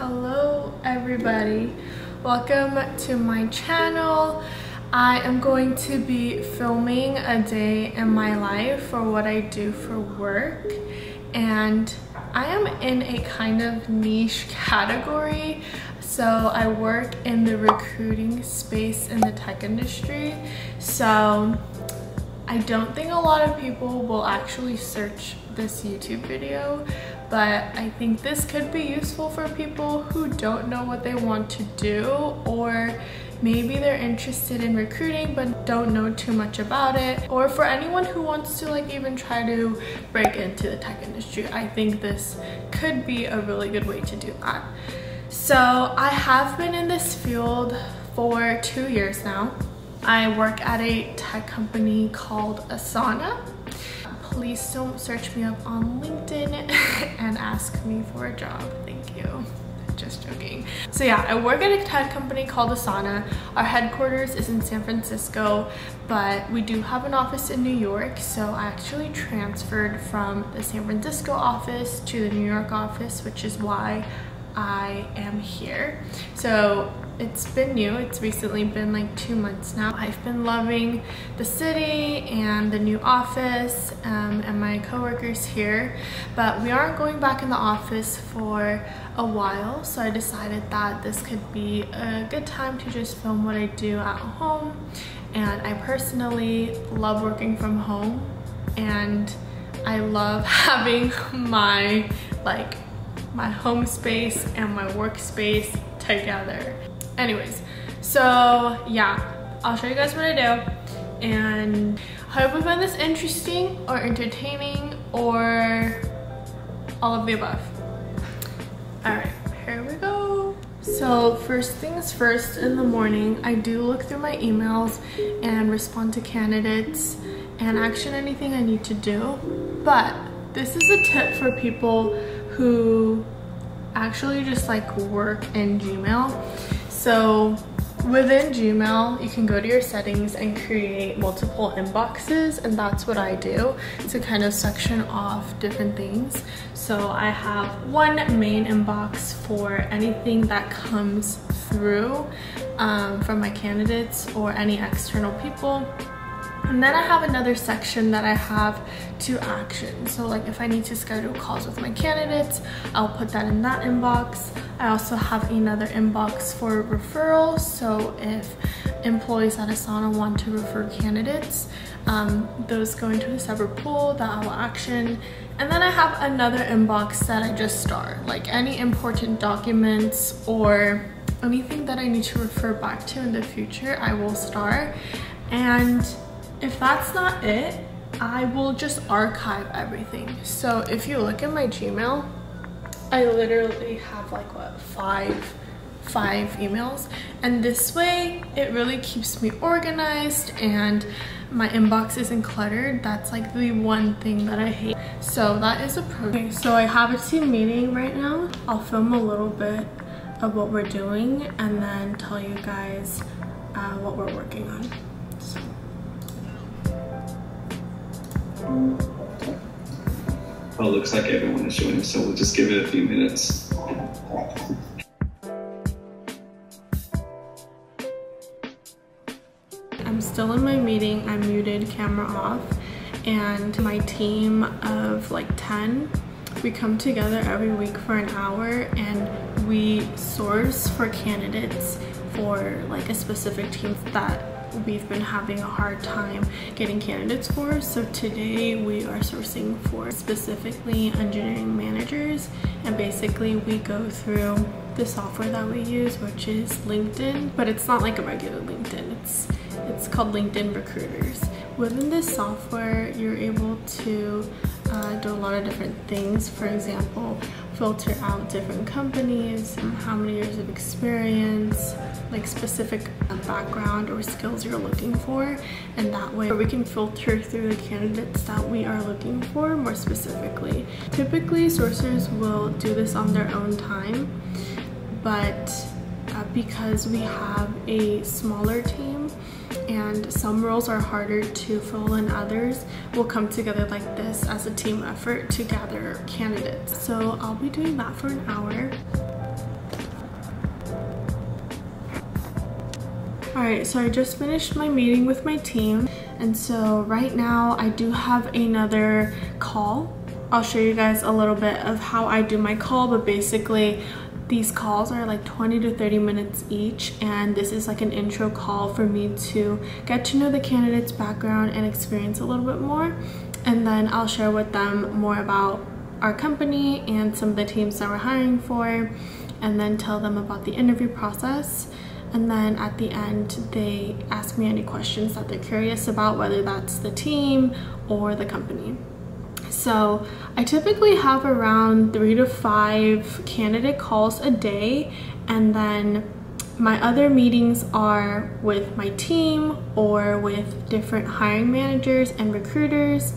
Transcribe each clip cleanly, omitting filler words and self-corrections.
Hello everybody, welcome to my channel. I am going to be filming a day in my life for what I do for work, and I am in a kind of niche category. So I work in the recruiting space in the tech industry, so I don't think a lot of people will actually search this YouTube video, but I think this could be useful for people who don't know what they want to do, or maybe they're interested in recruiting but don't know too much about it, or for anyone who wants to even try to break into the tech industry. I think this could be a really good way to do that. So I have been in this field for 2 years now. I work at a tech company called Asana. Please don't search me up on LinkedIn and ask me for a job. Thank you. Just joking. So yeah, I work at a tech company called Asana. Our headquarters is in San Francisco, but we do have an office in New York. So I actually transferred from the San Francisco office to the New York office, which is why I am here. So it's been new. It's recently been like 2 months now. I've been loving the city and the new office and my coworkers here, but we aren't going back in the office for a while, so I decided that this could be a good time to just film what I do at home. And I personally love working from home, and I love having my home space and my workspace together. Anyways, so yeah, I'll show you guys what I do, and I hope you find this interesting or entertaining or all of the above. Alright, here we go. So first things first, in the morning I do look through my emails and respond to candidates and action anything I need to do. But this is a tip for people who actually just work in Gmail. So within Gmail, you can go to your settings and create multiple inboxes, and that's what I do to kind of section off different things. So I have one main inbox for anything that comes through from my candidates or any external people. And then I have another section that I have to action. So if I need to schedule calls with my candidates, I'll put that in that inbox. I also have another inbox for referrals. So if employees at Asana want to refer candidates, those go into a separate pool that I will action. And then I have another inbox that I just star, any important documents or anything that I need to refer back to in the future, I will star. And if that's not it, I will just archive everything. So if you look at my Gmail, I literally have five emails, and this way it really keeps me organized and my inbox isn't cluttered. That's the one thing that I hate. So that is a pro. Okay, so I have a team meeting right now. I'll film a little bit of what we're doing and then tell you guys what we're working on. Well, it looks like everyone is joining, so we'll just give it a few minutes. I'm still in my meeting. I'm muted, camera off, and my team of 10, we come together every week for an hour and we source for candidates for a specific team that we've been having a hard time getting candidates for. So today we are sourcing for specifically engineering managers, and basically we go through the software that we use, which is LinkedIn, but it's not a regular LinkedIn. It's called LinkedIn Recruiters. Within this software, you're able to do a lot of different things. For example, filter out different companies, how many years of experience, specific background or skills you're looking for, and that way we can filter through the candidates that we are looking for more specifically. Typically, sourcers will do this on their own time, but because we have a smaller team and some roles are harder to fill than others, we'll come together like this as a team effort to gather candidates. So I'll be doing that for an hour. Alright, so I just finished my meeting with my team, and so right now I do have another call. I'll show you guys a little bit of how I do my call, but basically these calls are like 20 to 30 minutes each, and this is like an intro call for me to get to know the candidate's background and experience a little bit more, and then I'll share with them more about our company and some of the teams that we're hiring for, and then tell them about the interview process. And then at the end, they ask me any questions that they're curious about, whether that's the team or the company. So I typically have around 3 to 5 candidate calls a day, and then my other meetings are with my team or with different hiring managers and recruiters.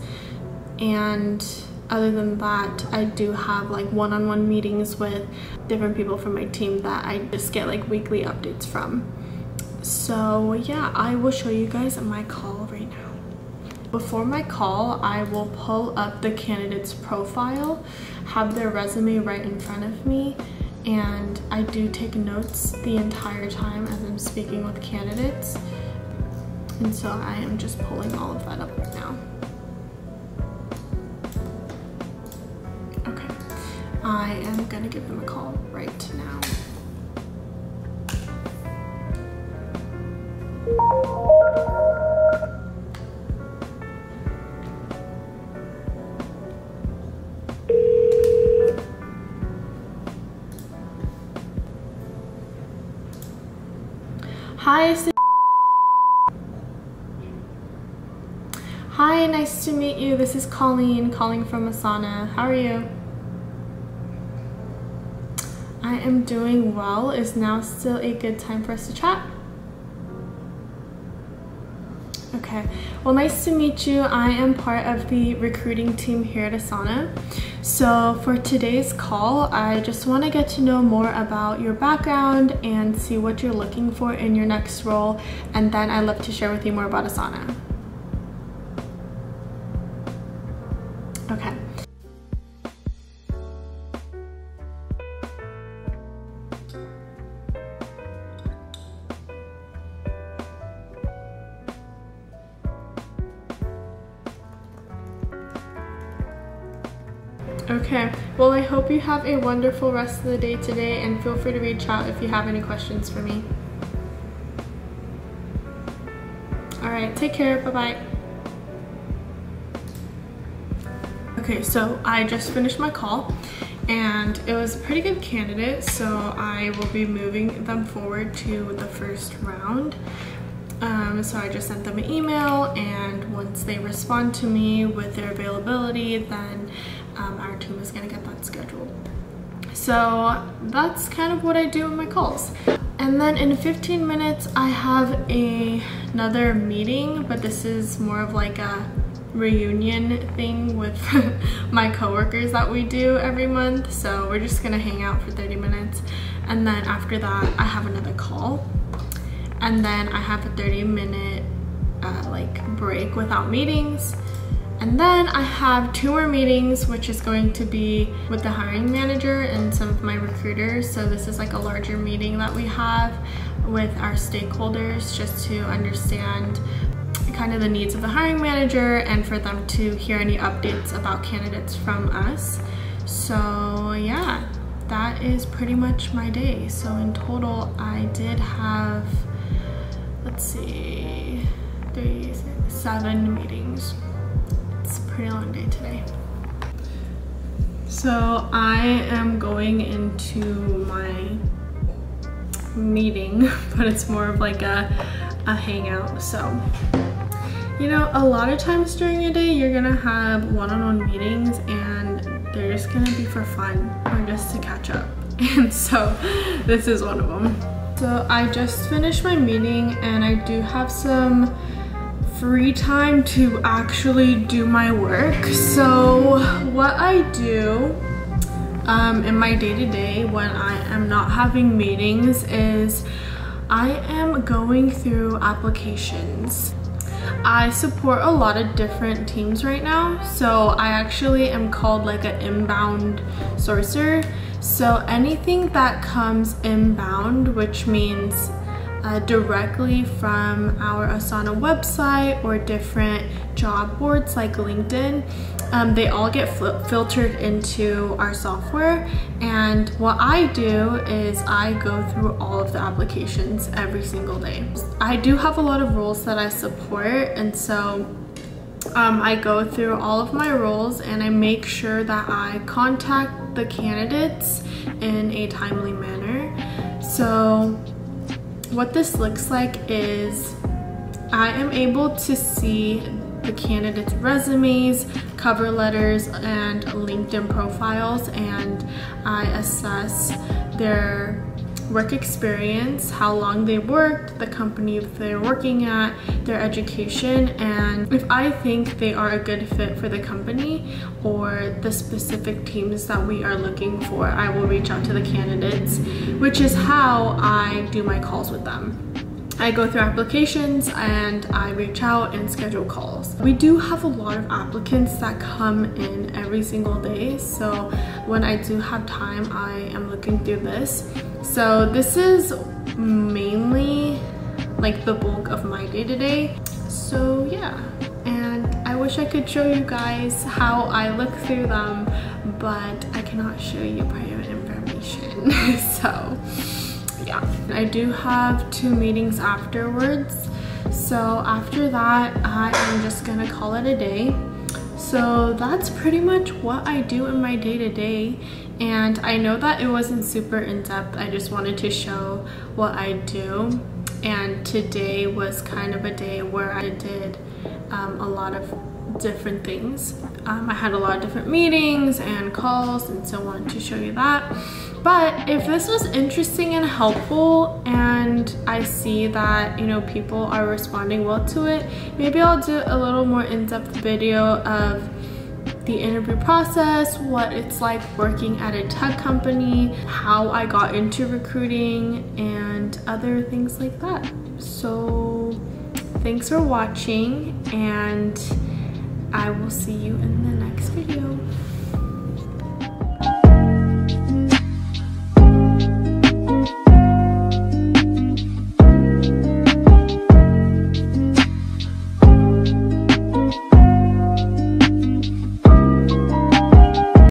And other than that, I do have like one-on-one meetings with different people from my team that I just get like weekly updates from. So yeah, I will show you guys my call right now. Before my call, I will pull up the candidate's profile, have their resume right in front of me, and I do take notes the entire time as I'm speaking with candidates. And so I am just pulling all of that up right now. I am gonna give them a call right now. Hi, nice to meet you. This is Colleen calling from Asana. How are you? I am doing well. Is now still a good time for us to chat? Okay, well, nice to meet you. I am part of the recruiting team here at Asana. So for today's call, I just want to get to know more about your background and see what you're looking for in your next role, and then I'd love to share with you more about Asana. Okay. Okay, well, I hope you have a wonderful rest of the day today, and feel free to reach out if you have any questions for me. All right, take care, bye-bye. Okay, so I just finished my call, and it was a pretty good candidate, so I will be moving them forward to the first round. So I just sent them an email, and once they respond to me with their availability, then our team is gonna get that scheduled. So that's kind of what I do in my calls. And then in 15 minutes, I have another meeting, but this is more of like a reunion thing with my coworkers that we do every month. So we're just gonna hang out for 30 minutes. And then after that, I have another call. And then I have a 30-minute like break without meetings. And then I have 2 more meetings, which is going to be with the hiring manager and some of my recruiters. So this is like a larger meeting that we have with our stakeholders, just to understand kind of the needs of the hiring manager and for them to hear any updates about candidates from us. So yeah, that is pretty much my day. So in total, I did have, let's see, 7 meetings. It's a pretty long day today. So I am going into my meeting, but it's more of like a hangout. So, you know, a lot of times during your day, you're gonna have one-on-one meetings, and they're just gonna be for fun or just to catch up. And so this is one of them. So I just finished my meeting, and I do have some free time to actually do my work. So what I do in my day-to-day when I am not having meetings is I am going through applications. I support a lot of different teams right now, so I actually am called like an inbound sourcer. So anything that comes inbound, which means directly from our Asana website or different job boards like LinkedIn. They all get filtered into our software, and what I do is I go through all of the applications every single day. I do have a lot of roles that I support, and so I go through all of my roles and I make sure that I contact the candidates in a timely manner. So what this looks like is I am able to see the candidates' resumes, cover letters, and LinkedIn profiles, and I assess their work experience, how long they worked, the company they're working at, their education, and if I think they are a good fit for the company or the specific teams that we are looking for, I will reach out to the candidates, which is how I do my calls with them. I go through applications and I reach out and schedule calls. We do have a lot of applicants that come in every single day, so when I do have time, I am looking through this. So this is mainly like the bulk of my day-to-day. So yeah, and I wish I could show you guys how I look through them, but I cannot show you private information. So yeah, I do have 2 meetings afterwards, so after that I am just gonna call it a day. So that's pretty much what I do in my day-to-day, and I know that it wasn't super in-depth. I just wanted to show what I do, and today was kind of a day where I did a lot of different things. I had a lot of different meetings and calls, and so I wanted to show you that. But if this was interesting and helpful and I see that, you know, people are responding well to it, maybe I'll do a little more in-depth video of the interview process, what it's like working at a tech company, how I got into recruiting, and other things like that. So thanks for watching, and I will see you in the next video.